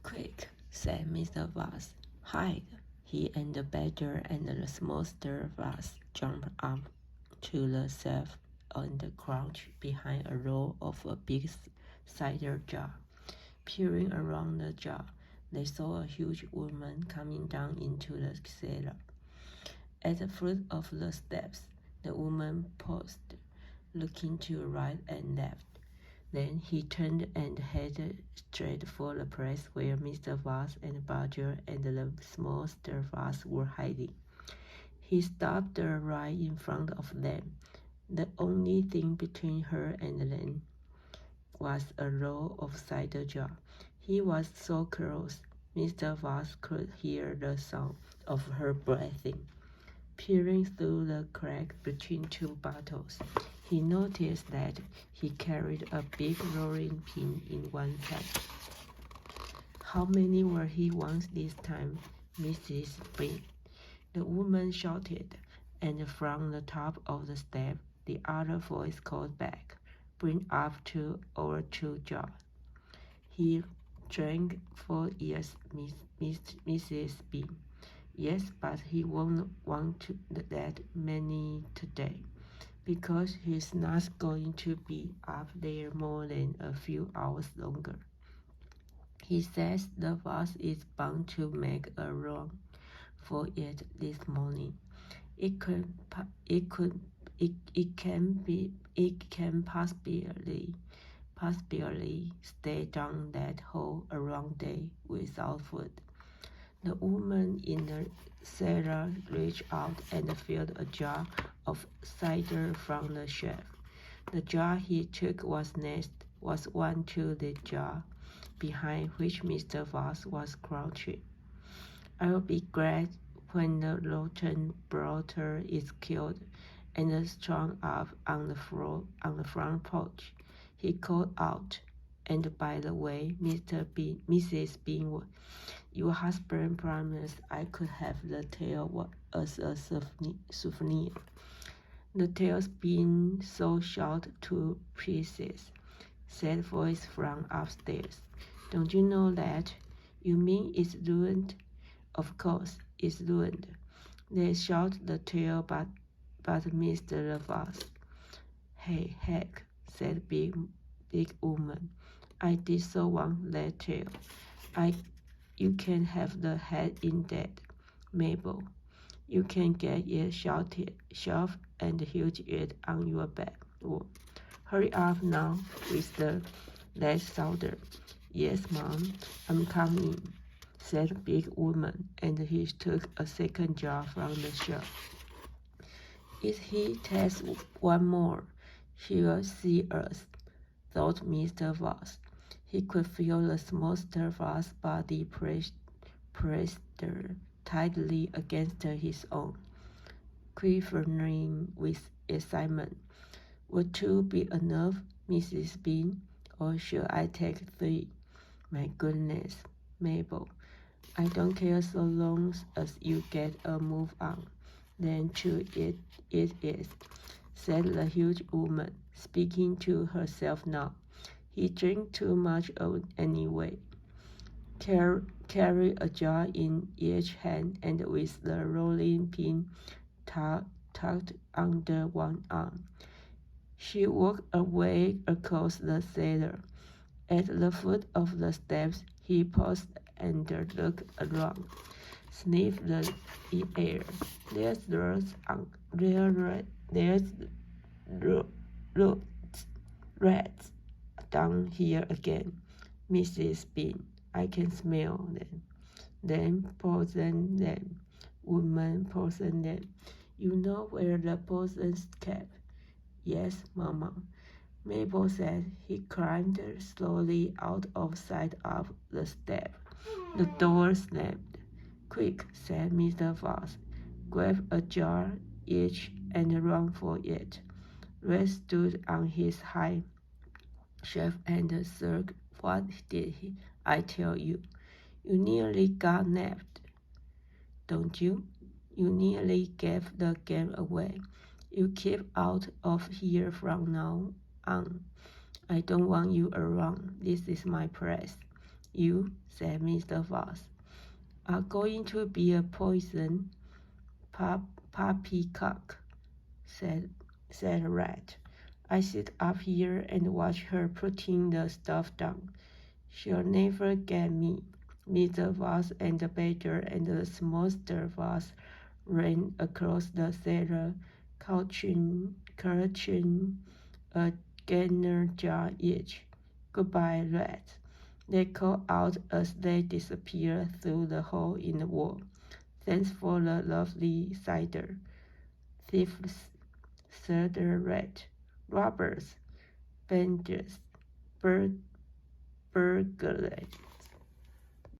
"Quick," said Mr. Voss. "Hide." He and the badger and the smallster Voss jumped up to the shelf and crouched behind a row of a big cider jar. Peering around the jar, they saw a huge woman coming down into the cellar. At the foot of the steps, the woman paused, looking to right and left. Then he turned and headed straight for the place where Mr. Voss and the badger and the smallster Voss were hiding. He stopped right in front of them. The only thing between her and them was a row of cider jar. He was so close, Mr. Voss could hear the sound of her breathing. Peering through the crack between two bottles, he noticed that he carried a big rolling pin in one hand. "How many were he wants this time, Mrs. Bean?" the woman shouted, and from the top of the step the other voice called back, "Bring up 2 or 2 jars." "He drank 4 years, Mrs. Bean." "Yes, but he won't want that many today, because he's not going to be up there more than a few hours longer. He says the boss is bound to make a run for it this morning. It can possibly stay down that hole a long day without food." The woman in the cellar reached out and filled a jar of cider from the shelf. The jar he took was one to the jar behind which Mr. Voss was crouching. "I'll be glad when the rotten bloater is killed and strung up on the front porch," he called out. "And by the way, Mrs. Bean, your husband promised I could have the tail as a souvenir." "The tail's been so shot to pieces," said a voice from upstairs. "Don't you know that?" "You mean it's ruined?" "Of course, it's ruined. They shot the tail but Mr. Voss." "Hey, heck," said big woman. "I did so want that tail. You can have the head instead, Mabel. You can get it shelved and huge it on your back. Oh, hurry up now with the last soda." "Yes, Mom, I'm coming," said big woman, and he took a second jar from the shelf. "If he takes one more, he'll see us," thought Mr. Voss. He could feel the smallster Voss' body pressed tightly against his own, quivering with excitement. "Would 2 be enough, Mrs. Bean, or should I take 3? My goodness, Mabel, I don't care so long as you get a move on." "Then 2 it is," said the huge woman, speaking to herself now. "He drank too much anyway." Carry a jar in each hand and with the rolling pin tucked under one arm, she walked away across the cellar. At the foot of the steps, he paused and looked around, sniffed the air. There's rats down here again, Mrs. Bean. I can smell them. Then poison them, woman, poison them. You know where the poison's kept?" "Yes, Mama," Mabel said. He climbed slowly out of sight up the step. The door slammed. "Quick," said Mr. Voss. "Grab a jar each and run for it." Red stood on his high shelf and said, "What did I tell you? You nearly got nabbed, don't you? You nearly gave the game away. You keep out of here from now on. I don't want you around. This is my place." You, said Mr. Fox, are going to be a poison. Poppycock, said Rat. I sit up here and watch her putting the stuff down. She'll never get me. Mr. Fox and the Badger and the smallster Fox ran across the cellar, clutching a gainer jar each. Goodbye, Rat, they called out as they disappeared through the hole in the wall. Thanks for the lovely cider. Thieves, said the Rat. Robbers, bandits, burglars.